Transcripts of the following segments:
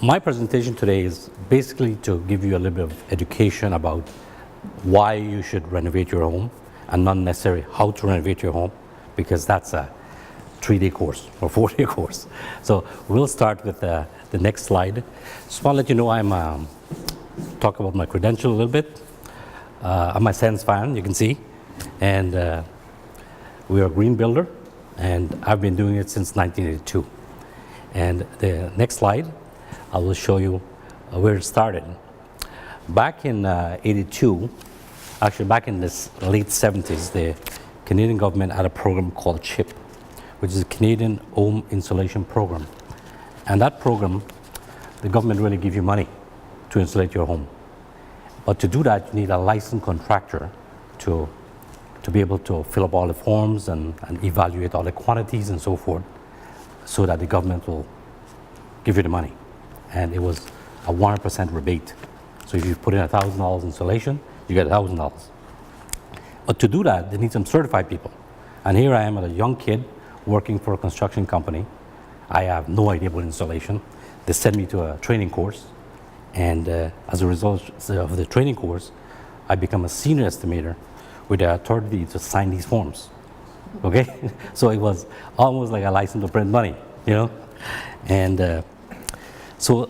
My presentation today is basically to give you a little bit of education about why you should renovate your home and not necessarily how to renovate your home, because that's a 3-day course or 4-day course. So we'll start with the next slide. Just want to let you know I'm talk about my credential a little bit. I'm a Sens fan, you can see, and we're a green builder, and I've been doing it since 1982. And the next slide, I will show you where it started. Back in 82, actually back in the late 70s, the Canadian government had a program called CHIP, which is a Canadian Home Insulation Program. And that program, the government really gives you money to insulate your home. But to do that, you need a licensed contractor to be able to fill up all the forms and evaluate all the quantities and so forth, so that the government will give you the money. And it was a 100% rebate. So if you put in $1,000 insulation, you get $1,000. But to do that, they need some certified people. And here I am, a young kid working for a construction company. I have no idea about insulation. They sent me to a training course. And as a result of the training course, I become a senior estimator with the authority to sign these forms. Okay? So it was almost like a license to print money, you know? And so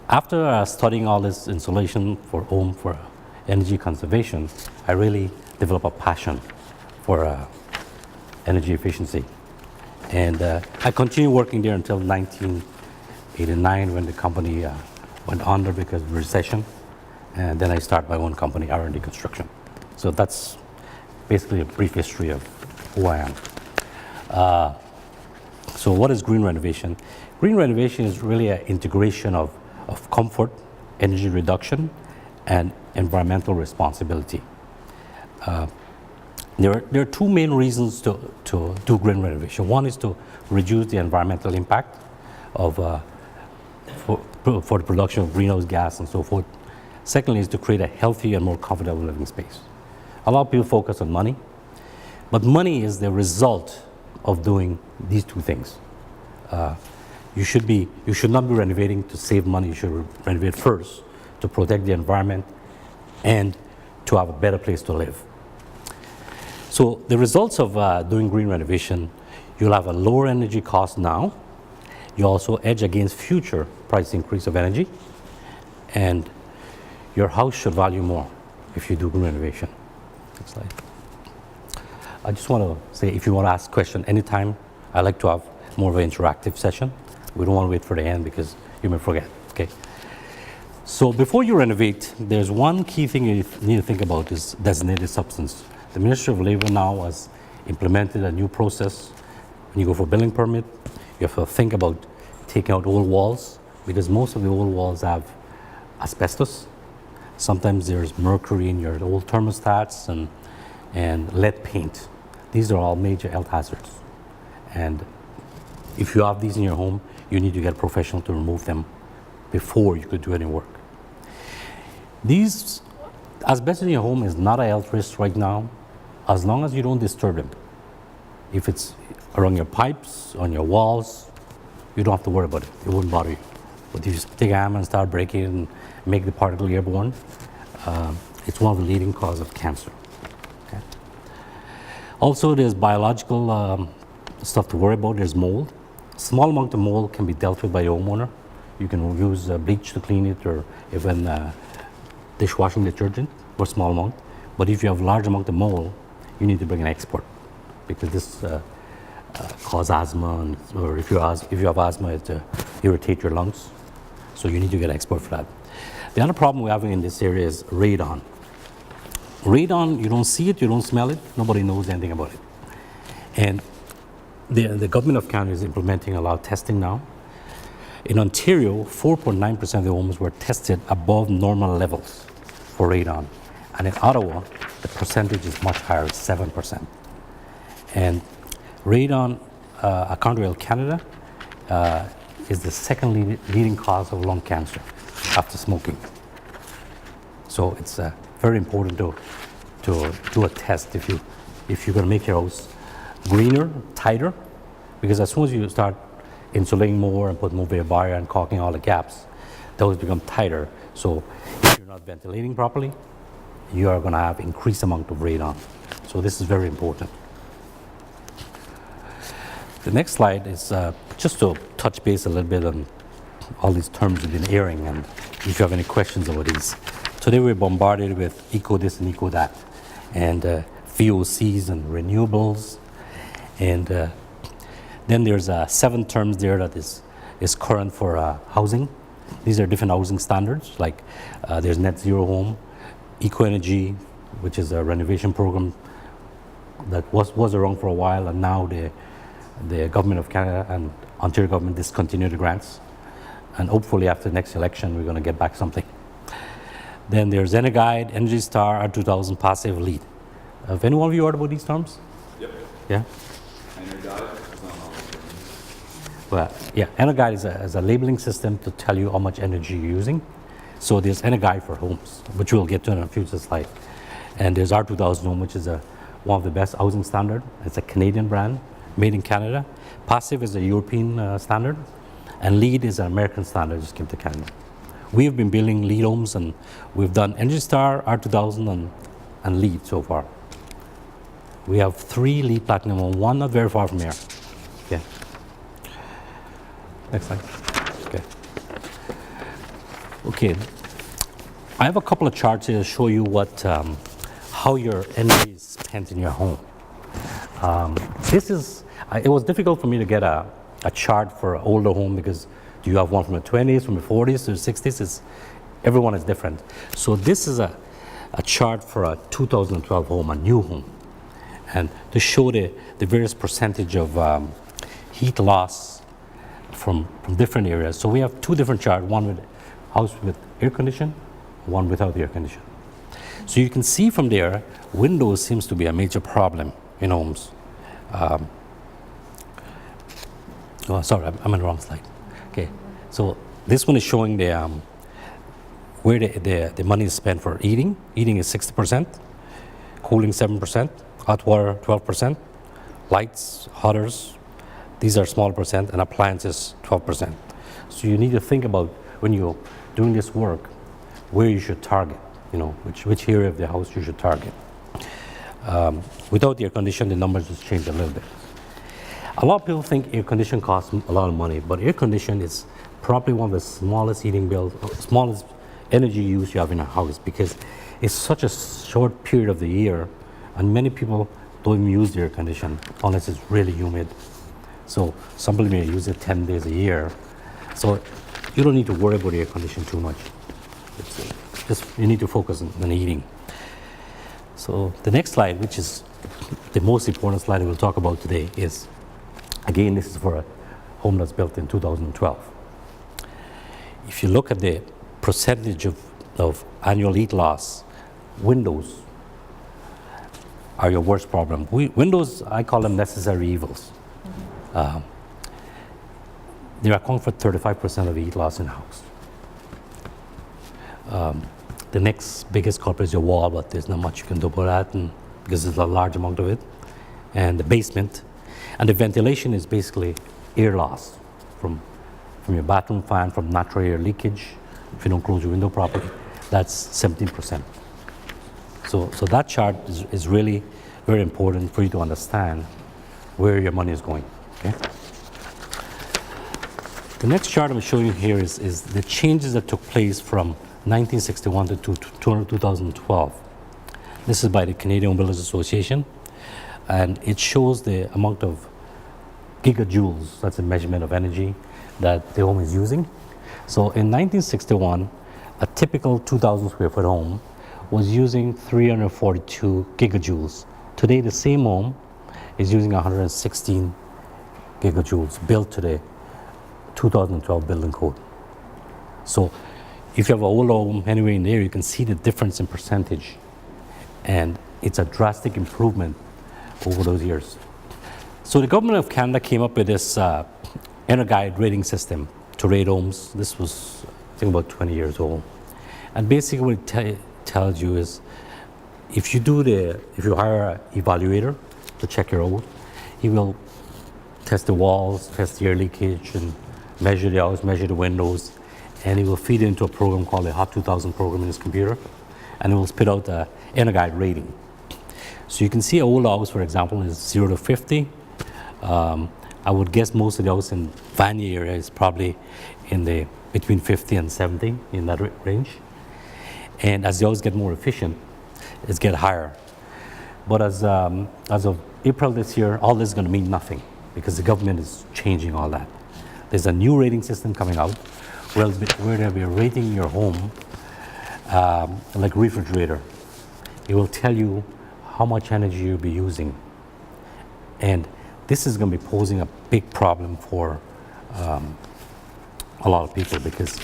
after studying all this insulation for home, for energy conservation, I really developed a passion for energy efficiency. And I continued working there until 1989 when the company went under because of recession. And then I started my own company, RND Construction. So that's basically a brief history of who I am. So what is green renovation? Green renovation is really an integration of comfort, energy reduction, and environmental responsibility. There are two main reasons to do green renovation. One is to reduce the environmental impact of for the production of greenhouse gas and so forth. Secondly is to create a healthy and more comfortable living space. A lot of people focus on money, but money is the result of doing these two things. You should not be renovating to save money. You should renovate first to protect the environment and to have a better place to live. So the results of doing green renovation, you'll have a lower energy cost now. You also hedge against future price increase of energy, and your house should value more if you do green renovation. Next slide. I just want to say, if you want to ask a question anytime, I like to have more of an interactive session. We don't want to wait for the end because you may forget, okay? So before you renovate, there's one key thing you need to think about is designated substance. The Ministry of Labor now has implemented a new process. When you go for a building permit, you have to think about taking out old walls, because most of the old walls have asbestos. Sometimes there's mercury in your old thermostats and lead paint. These are all major health hazards. And if you have these in your home, you need to get a professional to remove them before you could do any work. These asbestos in your home is not a health risk right now, as long as you don't disturb them. If it's around your pipes, on your walls, you don't have to worry about it. It wouldn't bother you. But if you just take a hammer and start breaking it and make the particle airborne, it's one of the leading causes of cancer. Okay? Also, there's biological stuff to worry about. There's mold. Small amount of mold can be dealt with by the homeowner. You can use bleach to clean it, or even dishwashing detergent for a small amount. But if you have a large amount of mold, you need to bring an expert, because this causes asthma, or if you have asthma, it irritate your lungs. So you need to get an expert for that. The other problem we're having in this area is radon. Radon, you don't see it, you don't smell it, nobody knows anything about it. And the government of Canada is implementing a lot of testing now. In Ontario, 4.9% of the homes were tested above normal levels for radon. And in Ottawa, the percentage is much higher, 7%. And radon, according to Health Canada, is the second leading cause of lung cancer after smoking. So it's very important to do a test if you're going to make your house greener, tighter, because as soon as you start insulating more and put more barrier and caulking all the gaps, those become tighter. So if you're not ventilating properly, you are going to have increased amount of radon. So this is very important. The next slide is just to touch base a little bit on all these terms we've been hearing, and if you have any questions about these. Today we're bombarded with eco this and eco that, and VOCs and renewables, and then there's 7 terms there that is current for housing. These are different housing standards, like there's net zero home, eco energy, which is a renovation program that was around for a while, and now the government of Canada and Ontario government discontinued the grants, and hopefully after the next election we're going to get back something. Then there's EnerGuide, Energy Star, R2000, Passive, LEED. Have any one of you heard about these terms? Yep. Yeah? EnerGuide is on all of them. Well, yeah, EnerGuide is a labeling system to tell you how much energy you're using. So there's EnerGuide for homes, which we'll get to in a future slide. And there's R2000 Home, which is one of the best housing standard. It's a Canadian brand, made in Canada. Passive is a European standard, and LEED is an American standard, just came to Canada. We have been building LEED homes, and we've done Energy Star, R2000, and LEED so far. We have 3 LEED Platinum homes, one not very far from here. Okay. Next slide. Okay. Okay. I have a couple of charts here to show you what how your energy is spent in your home. It was difficult for me to get a chart for an older home, because do you have one from the 20s, from the 40s to the 60s? Everyone is different. So this is a chart for a 2012 home, a new home, and to show the various percentage of heat loss from different areas. So we have 2 different charts, one with house with air condition, one without air condition. So you can see from there, windows seems to be a major problem in homes. Sorry, I'm on the wrong slide. Okay, so this one is showing where the money is spent for heating. Heating is 60%, cooling 7%, hot water 12%, lights, hotters, these are small percent, and appliances 12%. So you need to think about, when you're doing this work, where you should target, which area of the house you should target. Without the air condition, the numbers just change a little bit. A lot of people think air condition costs a lot of money, but air condition is probably one of the smallest heating bills, smallest energy use you have in a house, because it's such a short period of the year, and many people don't even use the air condition unless it's really humid. So some people may use it 10 days a year. So you don't need to worry about the air condition too much. You need to focus on heating. So the next slide, which is the most important slide we'll talk about today, is, again, this is for a home that's built in 2012. If you look at the percentage of annual heat loss, windows are your worst problem. Windows, I call them necessary evils. They account for 35% of heat loss in a house. The next biggest culprit is your wall, but there's not much you can do about that, because there's a large amount of it. And the basement. And the ventilation is basically air loss from your bathroom fan, from natural air leakage. If you don't close your window properly, that's 17%. So that chart is really very important for you to understand where your money is going. Okay. The next chart I'm showing you here is the changes that took place from 1961 to 2012. This is by the Canadian Home Builders Association, and it shows the amount of gigajoules, that's a measurement of energy, that the home is using. So in 1961, a typical 2,000 square foot home was using 342 gigajoules. Today, the same home is using 116 gigajoules, built to the 2012 building code. So if you have an old home anywhere in there, you can see the difference in percentage, and it's a drastic improvement over those years. So the government of Canada came up with this EnerGuide rating system to rate homes. This was, I think, about 20 years old. And basically what it tells you is, if you hire an evaluator to check your home, he will test the walls, test the air leakage, and measure the house, measure the windows, and it will feed into a program called the Hot 2000 program in his computer, and it will spit out the Energuide rating. So you can see an old house, for example, is 0 to 50. I would guess most of the house in Vanier area is probably in the between 50 and 70, in that range. And as the house get more efficient, it's get higher. But as of April this year, all this is going to mean nothing because the government is changing all that. There's a new rating system coming out where they'll be rating your home like refrigerator. It will tell you how much energy you'll be using. And this is going to be posing a big problem for a lot of people because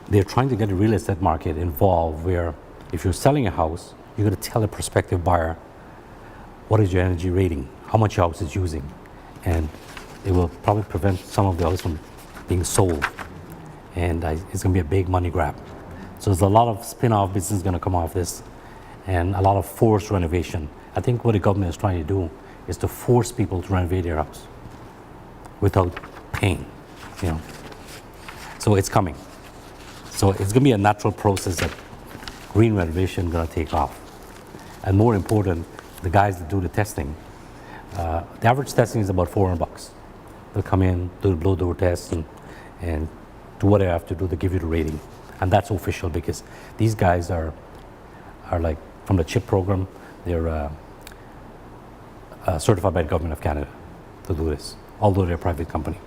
they're trying to get the real estate market involved where if you're selling a house, you're going to tell a prospective buyer what is your energy rating, how much your house is using. And it will probably prevent some of the house from being sold. And it's going to be a big money grab. So there's a lot of spin-off business going to come off this and a lot of forced renovation. I think what the government is trying to do is to force people to renovate their house without paying, you know. So it's coming. So it's going to be a natural process that green renovation is going to take off. And more important, the guys that do the testing, the average testing is about $400. They'll come in, do the blow door test, and do what they have to do to give you the rating. And that's official because these guys are like from the CHIP program, they're certified by the Government of Canada to do this, although they're a private company.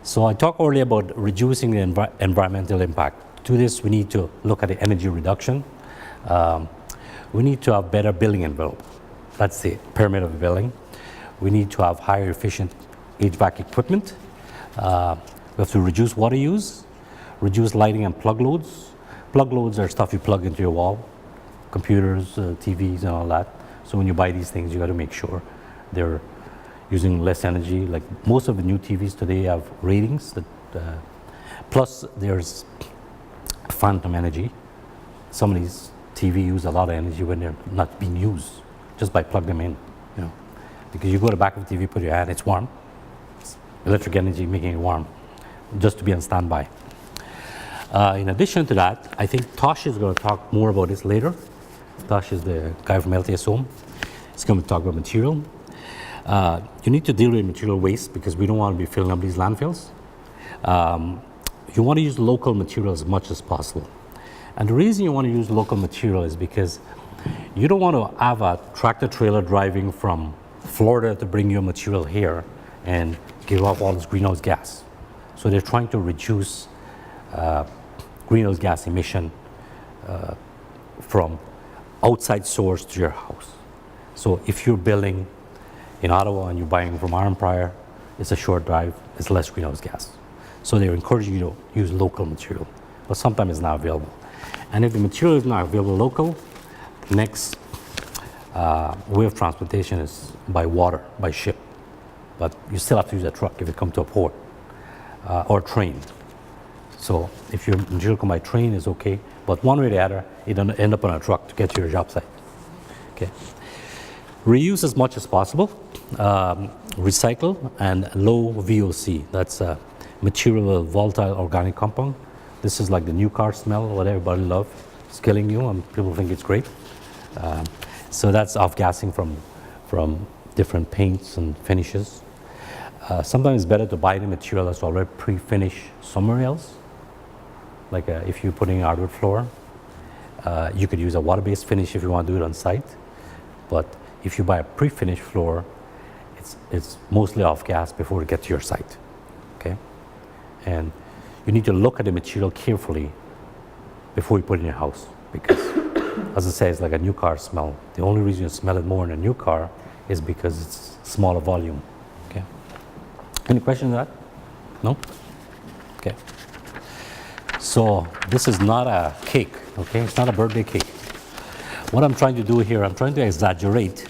So I talked earlier about reducing the environmental impact. To do this, we need to look at the energy reduction. We need to have better building envelope. That's the pyramid of the building. We need to have higher efficient HVAC equipment. We have to reduce water use, reduce lighting and plug loads. Plug loads are stuff you plug into your wall, computers, TVs, and all that. So when you buy these things, you got to make sure they're using less energy. Like most of the new TVs today have ratings that, plus there's phantom energy. Some of these TV use a lot of energy when they're not being used, just by plug them in, you know. Because you go to the back of the TV, put your hand, it's warm. It's electric energy making it warm, just to be on standby. In addition to that, I think Tosh is going to talk more about this later. Tosh is the guy from LTS Home. He's going to talk about material. You need to deal with material waste because we don't want to be filling up these landfills. You want to use local material as much as possible. And the reason you want to use local material is because you don't want to have a tractor trailer driving from Florida to bring your material here and give off all this greenhouse gas. So they're trying to reduce greenhouse gas emission from outside source to your house. So if you're building in Ottawa and you're buying from Iron Prior, it's a short drive, it's less greenhouse gas. So they're encouraging you to use local material, but sometimes it's not available. And if the material is not available local, next way of transportation is by water, by ship. But you still have to use a truck if you come to a port, or train. So if your material come by train, it's okay, but one way or the other, it don't end up on a truck to get to your job site. Okay. Reuse as much as possible, recycle, and low VOC. That's material volatile organic compound. This is like the new car smell, what everybody loves. It's killing you, and people think it's great. So that's off-gassing from different paints and finishes. Sometimes it's better to buy the material that's already pre-finished somewhere else. Like if you're putting hardwood floor, you could use a water-based finish if you want to do it on site. But if you buy a pre-finished floor, it's mostly off-gas before it gets to your site. Okay, and you need to look at the material carefully before you put it in your house, because as I say, it's like a new car smell. The only reason you smell it more in a new car is because it's smaller volume. Okay. Any questions on that? No? Okay. So this is not a cake, okay? It's not a birthday cake. What I'm trying to do here, I'm trying to exaggerate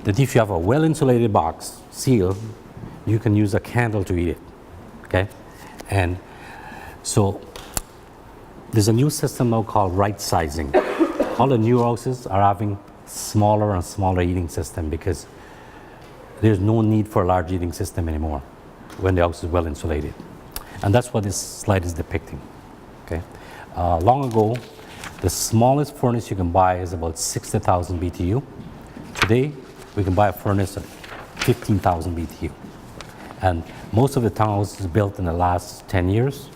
that if you have a well-insulated box, seal, you can use a candle to eat it, okay? And so there's a new system now called right sizing. All the new houses are having smaller and smaller heating system because there's no need for a large heating system anymore. when the house is well insulated. And that's what this slide is depicting. Okay. Long ago, the smallest furnace you can buy is about 60,000 BTU. Today, we can buy a furnace at 15,000 BTU. And most of the townhouses built in the last 10 years,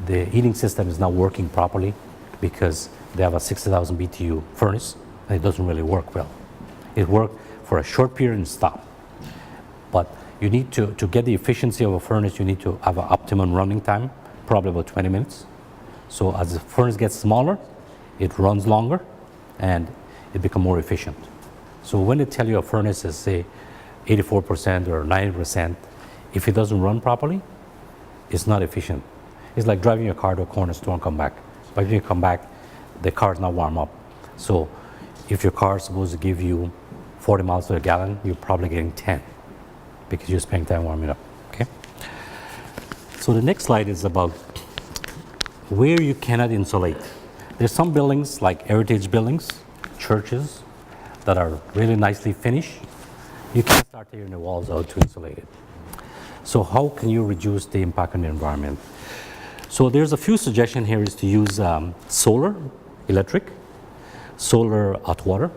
the heating system is not working properly because they have a 60,000 BTU furnace and it doesn't really work well. It worked for a short period and stop. But you need to get the efficiency of a furnace, you need to have an optimum running time, probably about 20 minutes. So as the furnace gets smaller, it runs longer and it becomes more efficient. So when they tell you a furnace is, say, 84% or 90%, if it doesn't run properly, it's not efficient. It's like driving your car to a corner store and come back. By the time you come back, the car is not warm up. So if your car is supposed to give you 40 miles to a gallon, you're probably getting 10 because you're spending time warming up, okay? So the next slide is about where you cannot insulate. There's some buildings like heritage buildings, churches, that are really nicely finished. You can't start tearing the walls out to insulate it. So how can you reduce the impact on the environment? So there's a few suggestions here is to use solar, electric, solar hot water.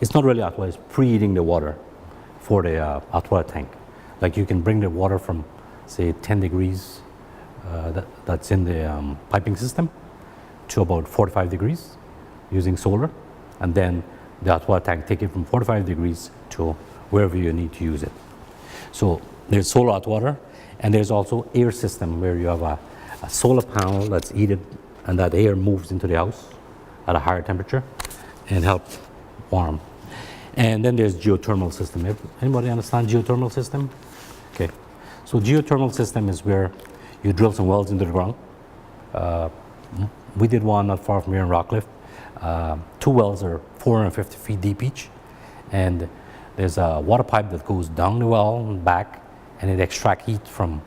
It's not really hot water, it's preheating the water for the hot water tank. Like you can bring the water from, say, 10 degrees that's in the piping system to about 45 degrees using solar, and then the hot water tank take it from 45 degrees to wherever you need to use it. So there's solar hot water, and there's also air system where you have a solar panel that's heated and that air moves into the house at a higher temperature and help warm. And then there's geothermal system. Anybody understand geothermal system? Okay. So geothermal system is where you drill some wells into the ground. We did one not far from here in Rockcliffe. 2 wells are 450 feet deep each, and there's a water pipe that goes down the well and back, and it extracts heat from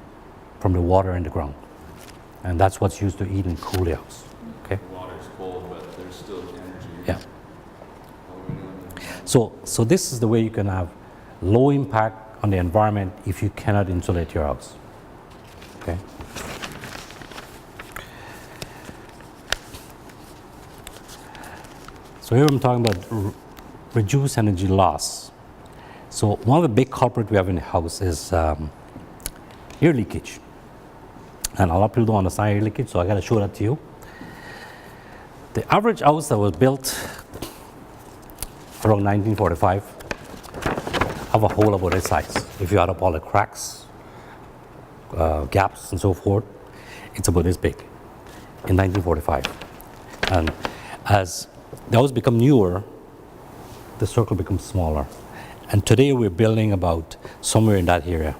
the water in the ground. And that's what's used to heat and cool the house. Okay? The water's cold, but there's still energy. Yeah. So this is the way you can have low impact on the environment if you cannot insulate your house. Okay? So here I'm talking about reduce energy loss. So one of the big culprits we have in the house is air leakage. And a lot of people don't understand air leakage, so I got to show that to you. The average house that was built around 1945 have a hole about this size. If you add up all the cracks, gaps, and so forth, it's about this big in 1945. And as the house become newer, the circle becomes smaller. And today we're building about somewhere in that area.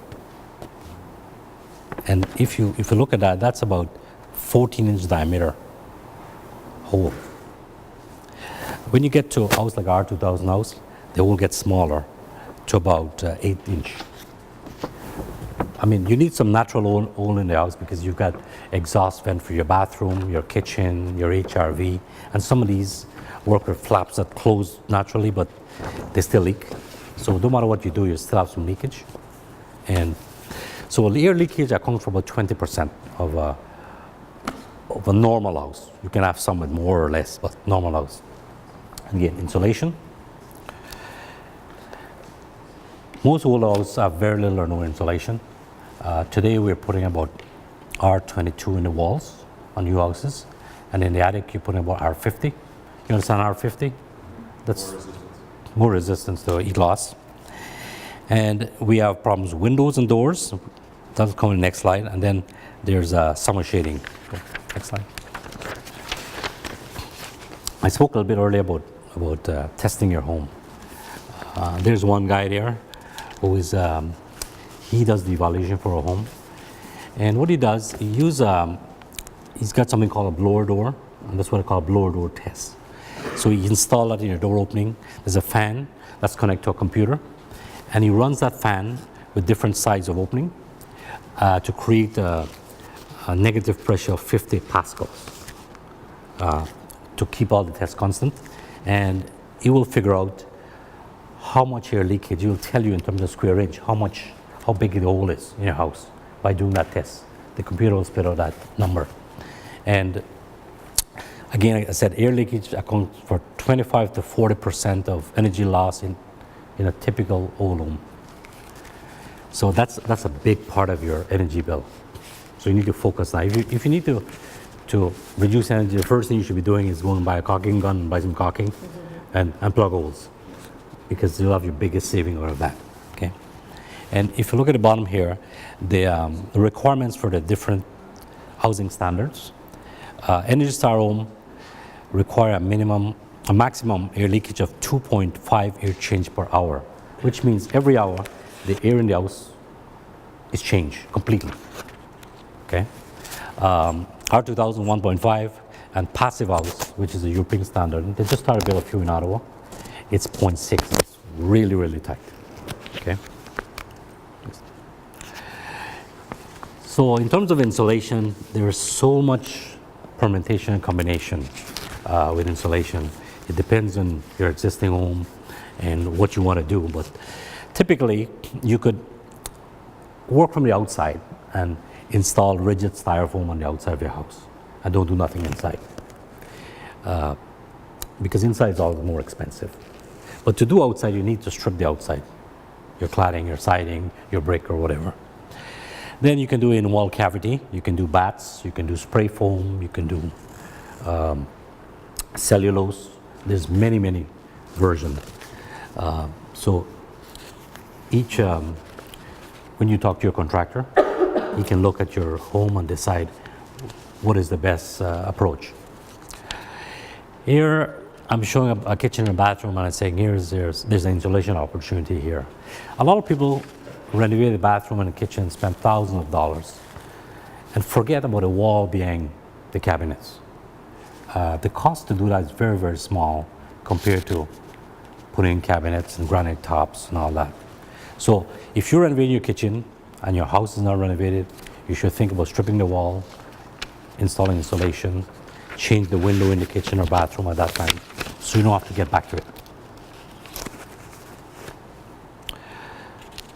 And if you look at that, that's about 14-inch diameter hole. When you get to a house like our 2000 house, they will get smaller to about 8-inch. I mean, you need some natural hole in the house because you've got exhaust vent for your bathroom, your kitchen, your HRV, and some of these work with flaps that close naturally, but they still leak. So no matter what you do, you still have some leakage. And so the air leakage accounts for about 20% of a normal house. You can have some with more or less, but normal house. Again, insulation. Most old houses have very little or no insulation. Today we're putting about R22 in the walls on new houses, and in the attic you're putting about R50. You understand R50? That's more resistance to heat loss. And we have problems with windows and doors. That'll come in the next slide. And then there's summer shading. Okay, next slide. I spoke a little bit earlier about testing your home. There's one guy there who is he does the evaluation for a home, and what he does, he's got something called a blower door, and that's what I call a blower door test. So you install that in your door opening. There's a fan that's connected to a computer, and he runs that fan with different sides of opening to create a negative pressure of 50 pascals to keep all the tests constant, and he will figure out how much air leakage. He will tell you in terms of square inch how how big the hole is in your house by doing that test. The computer will spit out that number. And again, like I said, air leakage accounts for 25 to 40% of energy loss in a typical old home. So that's a big part of your energy bill. So you need to focus now. If you need to reduce energy, the first thing you should be doing is going and buy a caulking gun and buy some caulking and plug holes, because you'll have your biggest saving out of that. Okay. And if you look at the bottom here, the requirements for the different housing standards, Energy Star home require a maximum air leakage of 2.5 air change per hour, which means every hour the air in the house is changed completely. Okay. R2000 1.5 and passive house, which is a European standard. They just started building a few in Ottawa. It's 0.6. It's really, really tight. Okay. So in terms of insulation, there is so much permutation and combination with insulation. It depends on your existing home and what you want to do. But typically, you could work from the outside and install rigid styrofoam on the outside of your house and don't do nothing inside. Because inside is always more expensive. But to do outside, you need to strip the outside. Your cladding, your siding, your brick, or whatever. Then you can do in wall cavity. You can do bats. You can do spray foam. You can do cellulose. There's many, many versions. So each, when you talk to your contractor, you can look at your home and decide what is the best approach. Here, I'm showing a kitchen and bathroom, and I'm saying there's an insulation opportunity here. A lot of people renovate the bathroom and the kitchen, spend thousands of dollars, and forget about the wall behind the cabinets. The cost to do that is very, very small compared to putting in cabinets and granite tops and all that. So if you're renovating your kitchen and your house is not renovated, you should think about stripping the wall, installing insulation, change the window in the kitchen or bathroom at that time, so you don't have to get back to it.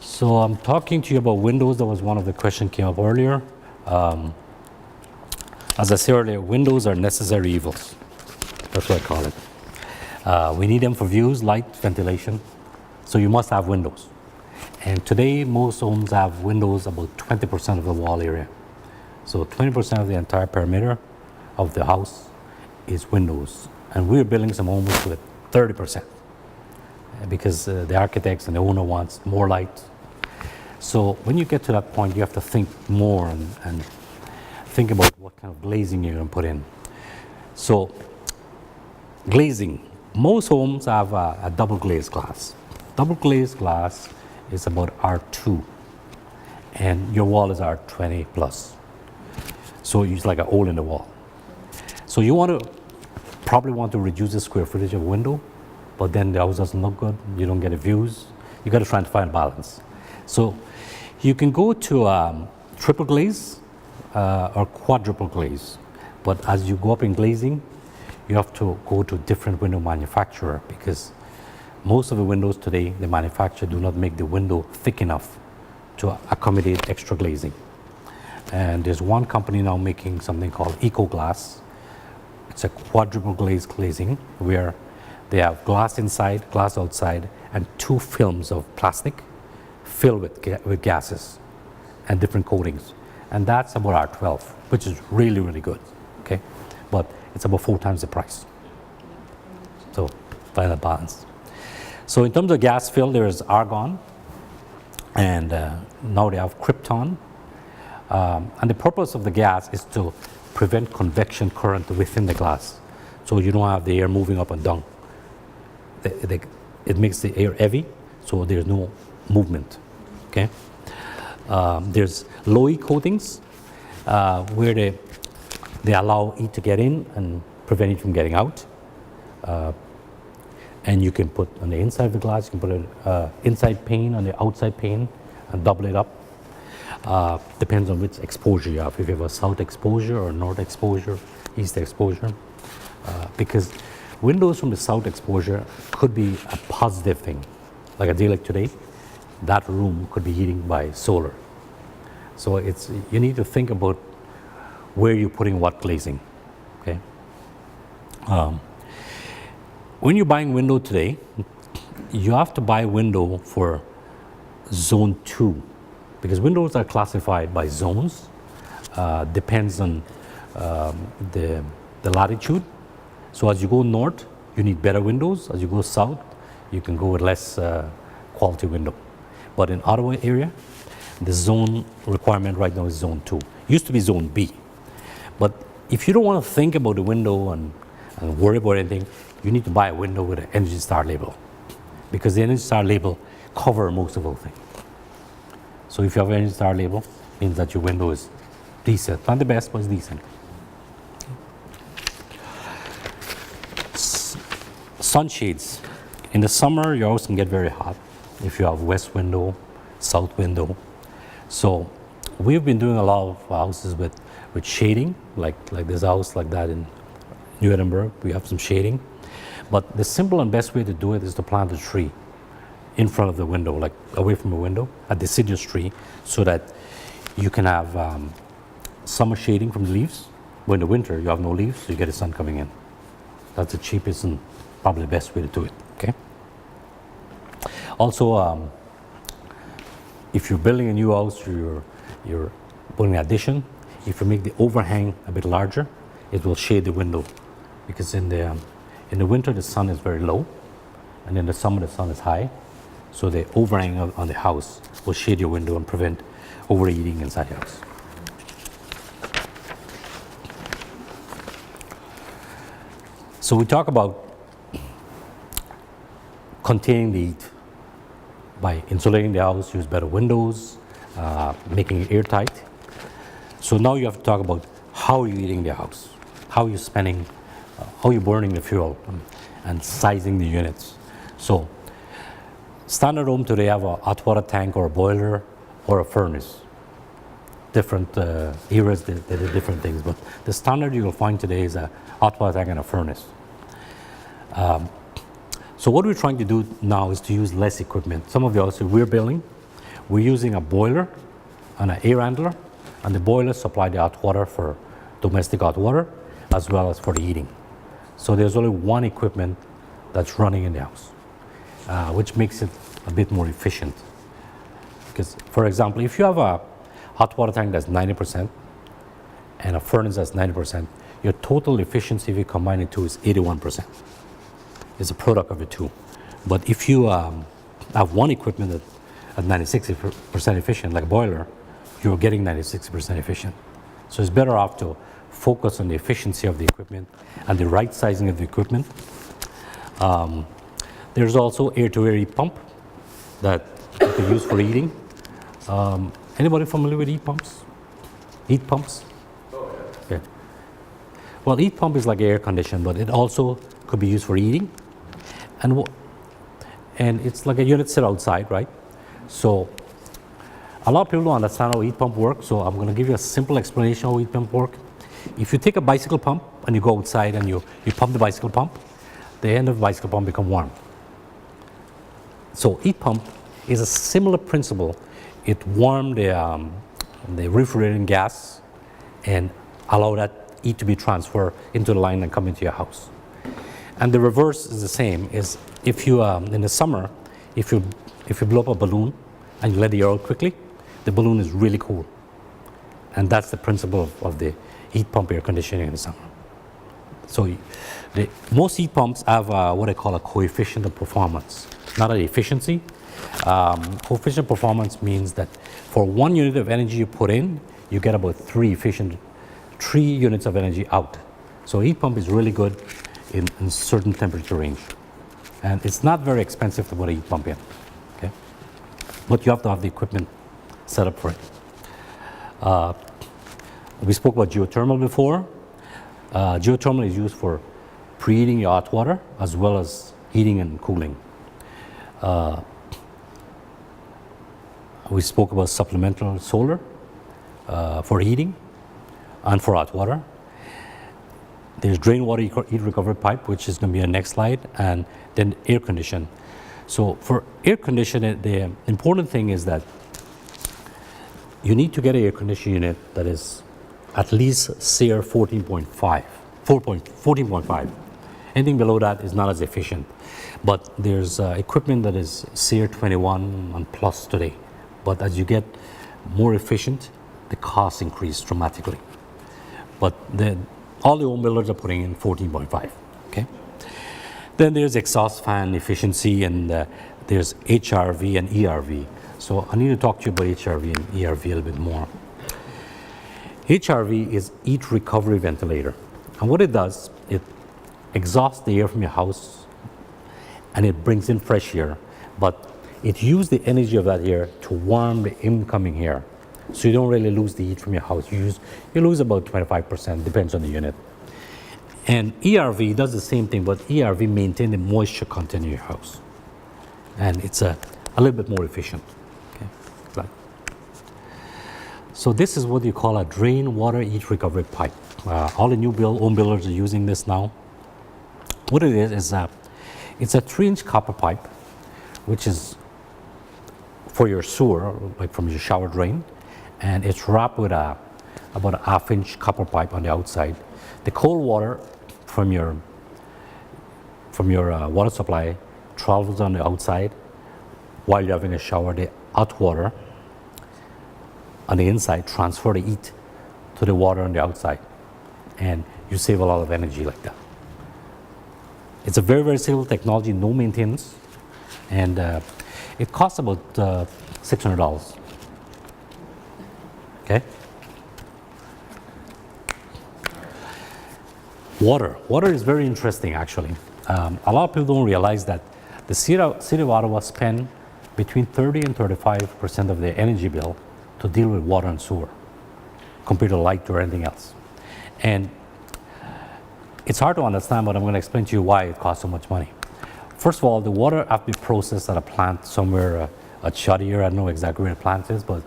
So I'm talking to you about windows. That was one of the questions came up earlier. As I said earlier, windows are necessary evils. That's what I call it. We need them for views, light, ventilation. So you must have windows. And today, most homes have windows about 20% of the wall area. So 20% of the entire perimeter of the house is windows. And we're building some homes with 30% because the architects and the owner wants more light. So when you get to that point, you have to think more and think about what kind of glazing you're going to put in. So glazing. Most homes have a double glazed glass. Double glazed glass is about R2, and your wall is R20 plus. So it's like a hole in the wall. So you probably want to reduce the square footage of a window, but then the house doesn't look good. You don't get the views. You got to try and find balance. So you can go to triple glaze or quadruple glaze, but as you go up in glazing, you have to go to different window manufacturer, because most of the windows today, the manufacturer do not make the window thick enough to accommodate extra glazing. And there's one company now making something called Eco Glass. It's a quadruple glaze glazing where they have glass inside, glass outside, and 2 films of plastic filled with gases and different coatings. And that's about R12, which is really, really good. Okay, but it's about 4 times the price. So find that balance. So in terms of gas fill, there is argon, and now they have krypton. And the purpose of the gas is to prevent convection current within the glass, so you don't have the air moving up and down. It makes the air heavy, so there's no movement. Okay. There's low E coatings where they allow heat to get in and prevent it from getting out. And you can put on the inside of the glass, you can put an inside pane on the outside pane and double it up. Depends on which exposure you have. If you have a south exposure or north exposure, east exposure. Because windows from the south exposure could be a positive thing. Like a day like today, that room could be heating by solar. So you need to think about where you're putting what glazing. Okay. When you're buying window today, you have to buy window for zone 2, because windows are classified by zones. Depends on the latitude. So as you go north, you need better windows. As you go south, you can go with less quality window. But in Ottawa area, the zone requirement right now is zone 2. Used to be zone B. But if you don't want to think about the window and worry about anything, you need to buy a window with an Energy Star label, because the Energy Star label cover most of the thing. So if you have an Energy Star label, means that your window is decent. Not the best, but it's decent. Sunshades. In the summer, your house can get very hot if you have west window, south window. So we've been doing a lot of houses with shading, like this house like that in New Edinburgh. We have some shading. But the simple and best way to do it is to plant a tree in front of the window, like away from the window, a deciduous tree, so that you can have summer shading from the leaves. But in the winter, you have no leaves, so you get the sun coming in. That's the cheapest and probably the best way to do it. Okay. Also, if you're building a new house, or you're putting an addition, if you make the overhang a bit larger, it will shade the window, because in the winter the sun is very low, and in the summer the sun is high. So the overhang on the house will shade your window and prevent overheating inside the house. So we talk about containing the heat by insulating the house, use better windows, making it airtight. So now you have to talk about how you're heating the house, how you're spending, how you're burning the fuel, and sizing the units. So standard home today have a hot water tank or a boiler or a furnace. Different eras, they do different things, but the standard you will find today is a hot water tank and a furnace. So what we're trying to do now is to use less equipment. Some of the houses we're building, we're using a boiler and an air handler, and the boiler supply the hot water for domestic hot water as well as for the heating. So there's only one equipment that's running in the house, which makes it a bit more efficient. Because, for example, if you have a hot water tank that's 90% and a furnace that's 90%, your total efficiency if you combine the two is 81%. It's a product of the two. But if you have one equipment at 96% efficient, like a boiler, you're getting 96% efficient. So it's better off to focus on the efficiency of the equipment and the right sizing of the equipment. There's also air-to-air heat pump that you can use for heating. Anybody familiar with heat pumps? Heat pumps? Oh, yeah. Okay. Well, heat pump is like air condition, but it also could be used for heating. And it's like a unit sit outside, right? So a lot of people don't understand how heat pump works, so I'm going to give you a simple explanation how heat pump works. If you take a bicycle pump and you go outside and you pump the bicycle pump, the end of the bicycle pump becomes warm. So heat pump is a similar principle. It warms the refrigerating gas and allow that heat to be transferred into the line and come into your house. And the reverse is the same. Is if you in the summer, if you blow up a balloon and you let the air out quickly, the balloon is really cool. And that's the principle of the heat pump air conditioning in the summer. So most heat pumps have what I call a coefficient of performance, not an efficiency. Coefficient performance means that for 1 unit of energy you put in, you get about 3 units of energy out. So heat pump is really good in certain temperature range. And it's not very expensive to put a heat pump in. Okay? But you have to have the equipment set up for it. We spoke about geothermal before. Geothermal is used for preheating your hot water as well as heating and cooling. We spoke about supplemental solar for heating and for hot water. There's drain water heat recovery pipe, which is going to be the next slide, and then air condition. So for air conditioning, the important thing is that you need to get an air conditioning unit that is at least SEER 14.5, 14.5. Anything below that is not as efficient. But there's equipment that is SEER 21 and plus today. But as you get more efficient, the costs increase dramatically. But all the home builders are putting in 14.5, okay? Then there's exhaust fan efficiency, and there's HRV and ERV. So I need to talk to you about HRV and ERV a little bit more. HRV is heat recovery ventilator. And what it does, it exhausts the air from your house and it brings in fresh air, but it uses the energy of that air to warm the incoming air. So you don't really lose the heat from your house. You lose about 25%, depends on the unit. And ERV does the same thing, but ERV maintains the moisture content in your house. And it's a little bit more efficient. Okay? Right. So this is what you call a drain water heat recovery pipe. All the new home builders are using this now. What it is it's a 3-inch copper pipe, which is for your sewer, like from your shower drain, and it's wrapped with about a 1/2-inch copper pipe on the outside. The cold water from your water supply travels on the outside while you're having a shower. The hot water on the inside transfer the heat to the water on the outside, and you save a lot of energy like that. It's a very, very simple technology, no maintenance, and it costs about $600. Okay. Water is very interesting, actually. A lot of people don't realize that the city of Ottawa spend between 30 and 35% of their energy bill to deal with water and sewer, compared to light or anything else. And it's hard to understand, but I'm going to explain to you why it costs so much money. First of all, the water has to be processed at a plant somewhere at Chaudière. I don't know exactly where the plant is, but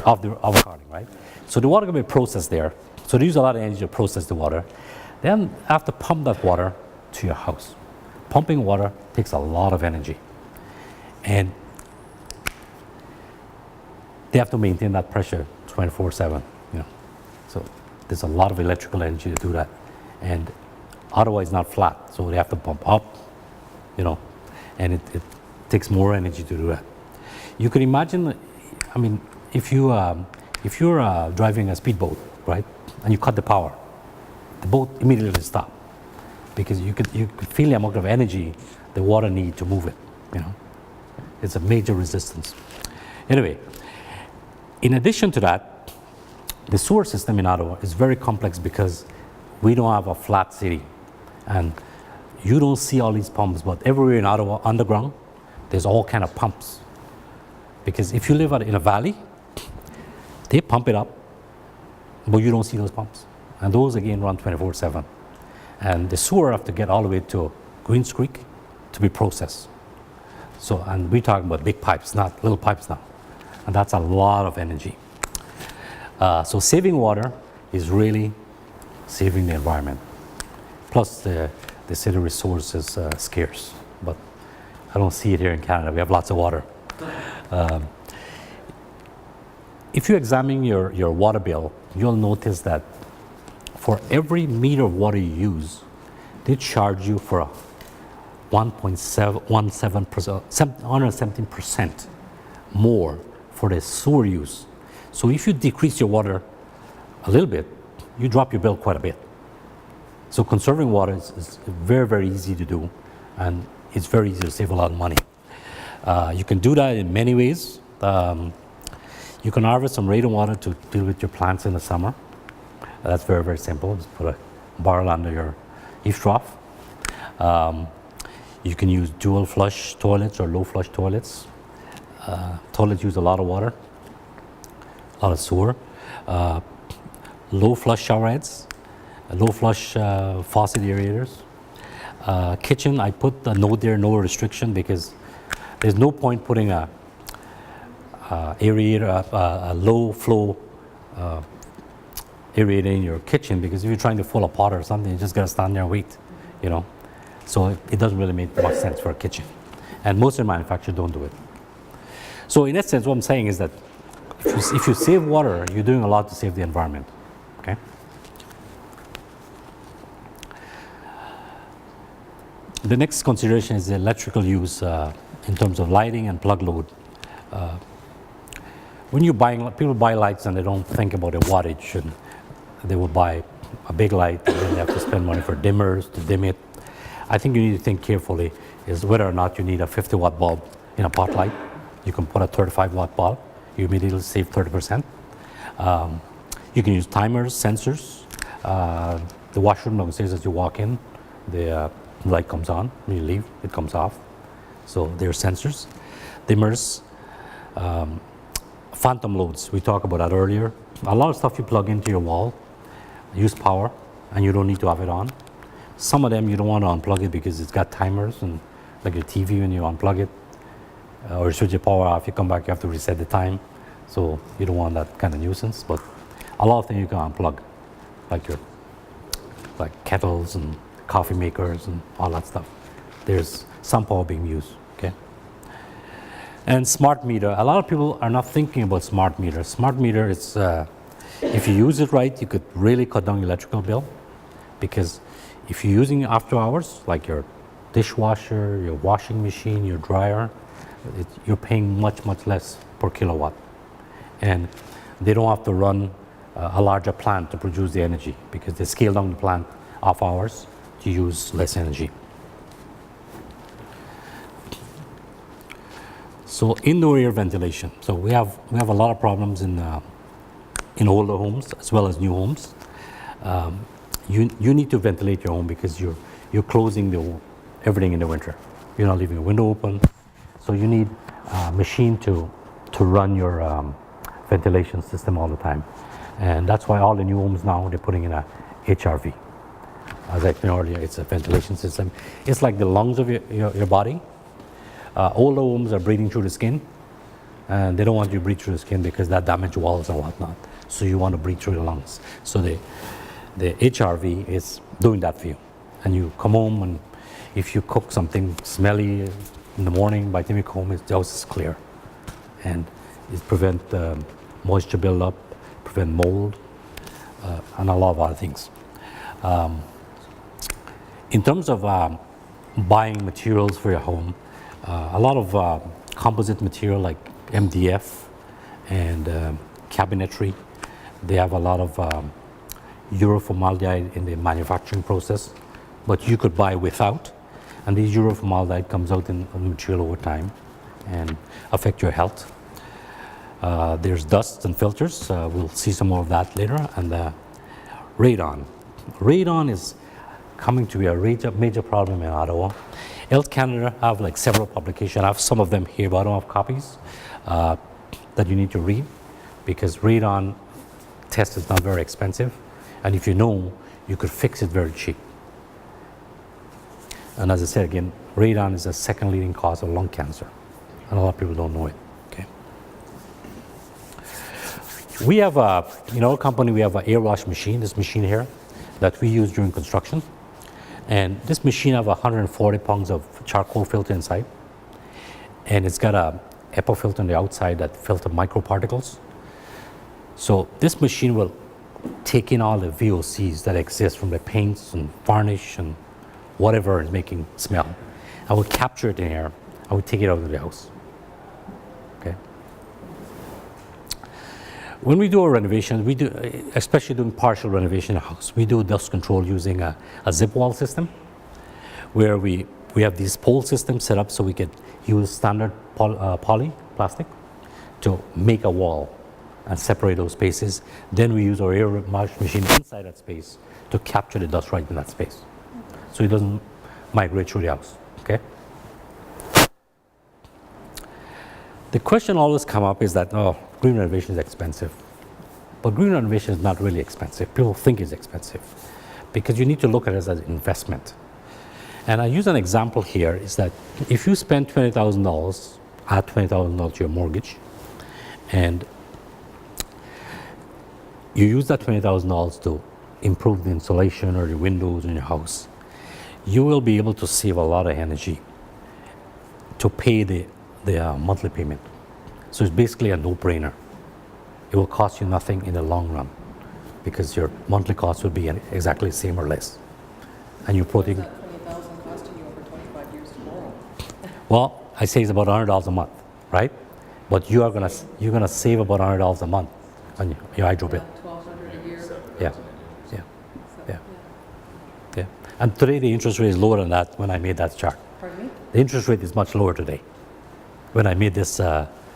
of Harding, right? So the water can be processed there. So they use a lot of energy to process the water. Then have to pump that water to your house. Pumping water takes a lot of energy. And they have to maintain that pressure 24/7, you know. So there's a lot of electrical energy to do that. And Ottawa is not flat, so they have to pump up, you know, and it takes more energy to do that. You can imagine, I mean, if you're driving a speedboat, right, and you cut the power, the boat immediately stops, because you could feel the amount of energy the water needs to move it, you know. It's a major resistance. Anyway, in addition to that, the sewer system in Ottawa is very complex because we don't have a flat city, and you don't see all these pumps, but everywhere in Ottawa underground, there's all kind of pumps. Because if you live in a valley, they pump it up, but you don't see those pumps. And those again run 24/7. And the sewer have to get all the way to Greens Creek to be processed. So, and we're talking about big pipes, not little pipes now. And that's a lot of energy. So saving water is really saving the environment. Plus the city resource is scarce, but I don't see it here in Canada. We have lots of water. If you examine your water bill, you'll notice that for every meter of water you use, they charge you for 117% more for the sewer use. So if you decrease your water a little bit, you drop your bill quite a bit. So conserving water is very, very easy to do, and it's very easy to save a lot of money. You can do that in many ways. You can harvest some rainwater to deal with your plants in the summer. That's very, very simple. Just put a barrel under your eave trough. You can use dual flush toilets or low flush toilets. Toilets use a lot of water, a lot of sewer. Low flush shower heads, low flush faucet aerators. Kitchen, I put a note there, no restriction, because there's no point putting a aerator, a low flow aerator in your kitchen, because if you're trying to fill a pot or something, you just gotta stand there and wait, you know. So it doesn't really make much sense for a kitchen. And most of the manufacturers don't do it. So in essence, what I'm saying is that if you save water, you're doing a lot to save the environment. Okay? The next consideration is the electrical use in terms of lighting and plug load. When you're buying, people buy lights and they don't think about the wattage, and they will buy a big light and then they have to spend money for dimmers to dim it. I think you need to think carefully is whether or not you need a 50-watt bulb in a pot light. You can put a 35-watt bulb. You immediately save 30%. You can use timers, sensors. The washroom downstairs, as you walk in, the light comes on. When you leave, it comes off. So there are sensors, dimmers, phantom loads. We talked about that earlier. A lot of stuff you plug into your wall use power, and you don't need to have it on. Some of them you don't want to unplug it because it's got timers, and like your TV, when you unplug it or you switch the power off, you come back, you have to reset the time. So you don't want that kind of nuisance. But a lot of things you can unplug, like kettles and coffee makers and all that stuff. There's some power being used. Okay. And smart meter. A lot of people are not thinking about smart meter. Smart meter is, if you use it right, you could really cut down your electrical bill, because if you're using it after hours, like your dishwasher, your washing machine, your dryer, you're paying much, much less per kilowatt. And they don't have to run a larger plant to produce the energy, because they scale down the plant off hours to use less energy. So indoor air ventilation. So we have a lot of problems in older homes as well as new homes. You need to ventilate your home because you're closing everything in the winter. You're not leaving a window open. So you need a machine to run your ventilation system all the time. And that's why all the new homes now, they're putting in a HRV. As I explained earlier, it's a ventilation system. It's like the lungs of your body. Older homes are breathing through the skin, and they don't want you to breathe through the skin because that damage walls and whatnot. So you want to breathe through the lungs. So the HRV is doing that for you. And you come home, and if you cook something smelly in the morning, by the time you come home, the house is clear. And it prevents moisture buildup, prevent mold, and a lot of other things. In terms of buying materials for your home, a lot of composite material like MDF and cabinetry, they have a lot of Euroformaldehyde in the manufacturing process, but you could buy without, and this Euroformaldehyde comes out in the material over time and affect your health. There's dust and filters. We'll see some more of that later. And radon. Radon is coming to be a major problem in Ottawa. Health Canada have like several publications. I have some of them here, but I don't have copies that you need to read, because radon test is not very expensive. And if you know, you could fix it very cheap. And as I said again, radon is the second leading cause of lung cancer. And a lot of people don't know it. Okay. We have in our company, we have an air wash machine, this machine here, that we use during construction. And this machine has 140 pounds of charcoal filter inside. And it's got a HEPA filter on the outside that filter microparticles. So this machine will take in all the VOCs that exist from the paints and varnish and whatever is making smell. I will capture it in here. I will take it out of the house. Okay. When we do a renovation, we do, especially doing partial renovation of a house, we do dust control using a zip wall system, where we have these pole systems set up so we can use standard poly plastic to make a wall and separate those spaces. Then we use our air wash machine inside that space to capture the dust right in that space, so it doesn't migrate through the house. Okay. The question always come up is that, green renovation is expensive. But green renovation is not really expensive. People think it's expensive because you need to look at it as an investment. And I use an example here is that if you spend $20,000, add $20,000 to your mortgage, and you use that $20,000 to improve the insulation or the windows in your house, you will be able to save a lot of energy to pay the monthly payment. So it's basically a no-brainer. It will cost you nothing in the long run because your monthly cost will be exactly the same or less. And you're putting... What's that $20,000 costing you over 25 years to borrow? Well, I say it's about $100 a month, right? But you're gonna save about $100 a month on your hydro bill. $1,200 a year. Yeah, yeah, So, yeah, yeah. And today the interest rate is lower than that when I made that chart. Pardon me? The interest rate is much lower today when I made this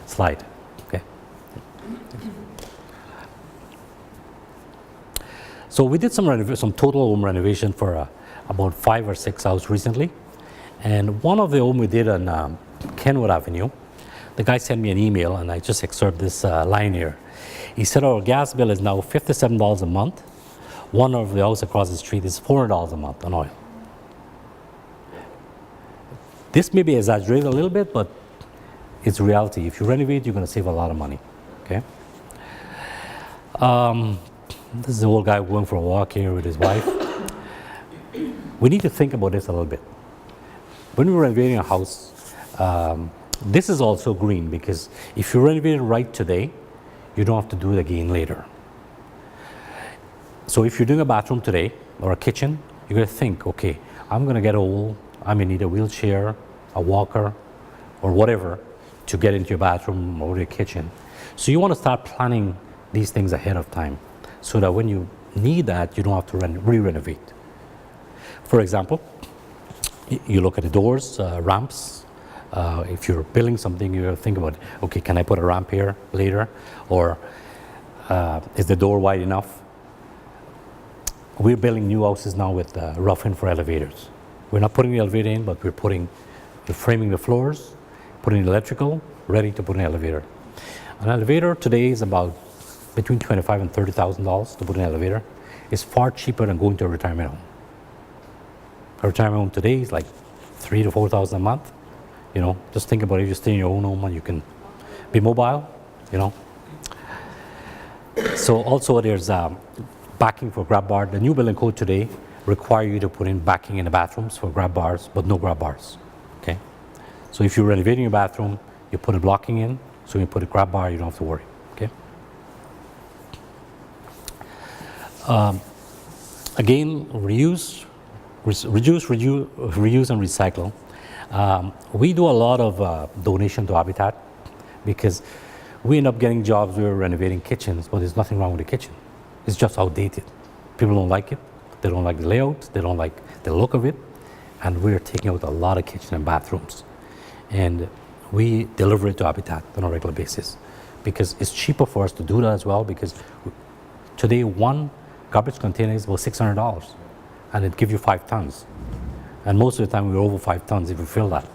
slide. Okay. So we did some total home renovation for about 5 or 6 houses recently, and one of the home we did on Kenwood Avenue. The guy sent me an email, and I just excerpt this line here. He said our gas bill is now $57 a month. One of the house across the street is $400 a month on oil. This may be exaggerated a little bit, but it's reality. If you renovate, you're going to save a lot of money. Okay. This is the old guy going for a walk here with his wife. We need to think about this a little bit. When we're renovating a house, this is also green because if you renovate it right today, you don't have to do it again later. So if you're doing a bathroom today or a kitchen, you're going to think, okay, I'm going to get old. I may need a wheelchair, a walker, or whatever to get into your bathroom or your kitchen. So you want to start planning these things ahead of time so that when you need that, you don't have to re-renovate. For example, you look at the doors, ramps. If you're building something, you think about, okay, can I put a ramp here later? Or is the door wide enough? We're building new houses now with rough-in for elevators. We're not putting the elevator in, but we're framing the floors, putting the electrical, ready to put an elevator. An elevator today is about between $25,000 and $30,000 to put an elevator. It's far cheaper than going to a retirement home. A retirement home today is like $3,000 to $4,000 a month. You know, just think about it. You stay in your own home and you can be mobile. You know. So also there's backing for grab bar. The new building code today require you to put in backing in the bathrooms for grab bars, but no grab bars. Okay. So if you're renovating your bathroom, you put a blocking in. So when you put a grab bar, you don't have to worry. Okay. Again, reduce, reuse, and recycle. We do a lot of donation to Habitat because we end up getting jobs where we're renovating kitchens, but there's nothing wrong with the kitchen. It's just outdated. People don't like it. They don't like the layout. They don't like the look of it. And we're taking out a lot of kitchen and bathrooms. And we deliver it to Habitat on a regular basis because it's cheaper for us to do that as well because today one garbage container is about $600 and it gives you 5 tons. And most of the time we're over 5 tons if we fill that.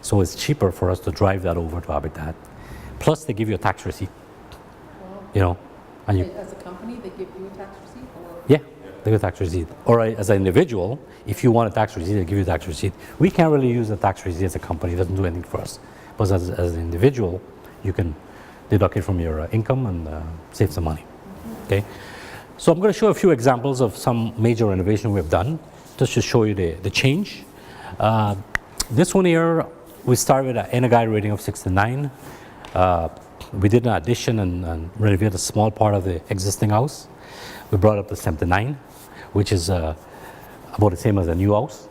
So it's cheaper for us to drive that over to Habitat. Plus they give you a tax receipt. Well, You know, and you, as a company, they give you a tax receipt? Or yeah, they give a tax receipt. Or as an individual, if you want a tax receipt, they give you a tax receipt. We can't really use a tax receipt as a company. It doesn't do anything for us. But as an individual, you can deduct it from your income and save some money. Okay. So I'm going to show a few examples of some major renovation we've done, just to show you the change. This one here, we started with an NGI rating of 69. We did an addition and renovated a small part of the existing house. We brought it up to 79, which is about the same as a new house.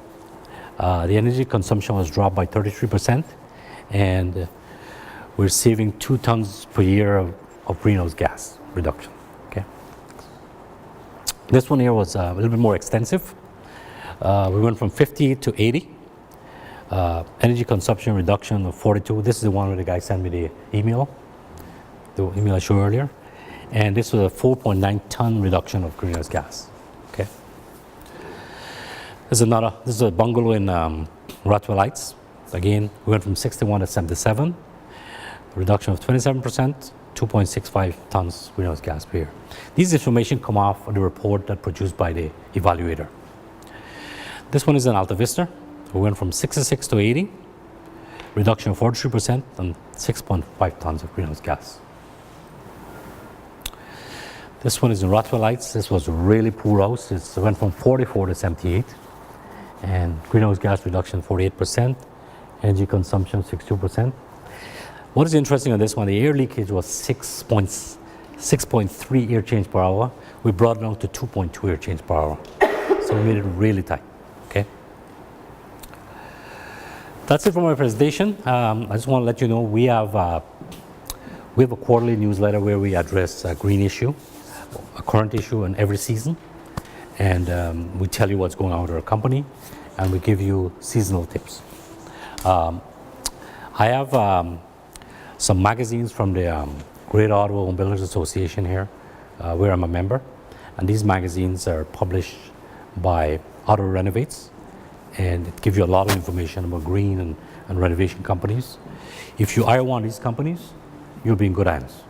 The energy consumption was dropped by 33%, and we're saving 2 tons per year of greenhouse gas reduction. Okay. This one here was a little bit more extensive. We went from 50 to 80. Energy consumption reduction of 42. This is the one where the guy sent me the email I showed earlier. And this was a 4.9 ton reduction of greenhouse gas. Okay. This is a bungalow in Rottwell Heights. Again, we went from 61 to 77. A reduction of 27%, 2.65 tons greenhouse gas per year. These information come off of the report that produced by the evaluator. This one is in Alta Vista. We went from 66 to 80, reduction of 43% and 6.5 tons of greenhouse gas. This one is in Rottwell Heights. This was a really poor house. It went from 44 to 78. and greenhouse gas reduction 48%, energy consumption 62%. What is interesting on this one, the air leakage was 6.3 air change per hour. We brought it down to 2.2 air change per hour. So we made it really tight, okay? That's it for my presentation. I just want to let you know we have a quarterly newsletter where we address a green issue, a current issue in every season. And we tell you what's going on with our company, and we give you seasonal tips. I have some magazines from the Great Ottawa Home Builders Association here, where I'm a member. And these magazines are published by Ottawa Renovates, and it gives you a lot of information about green and renovation companies. If you hire one of these companies, you'll be in good hands.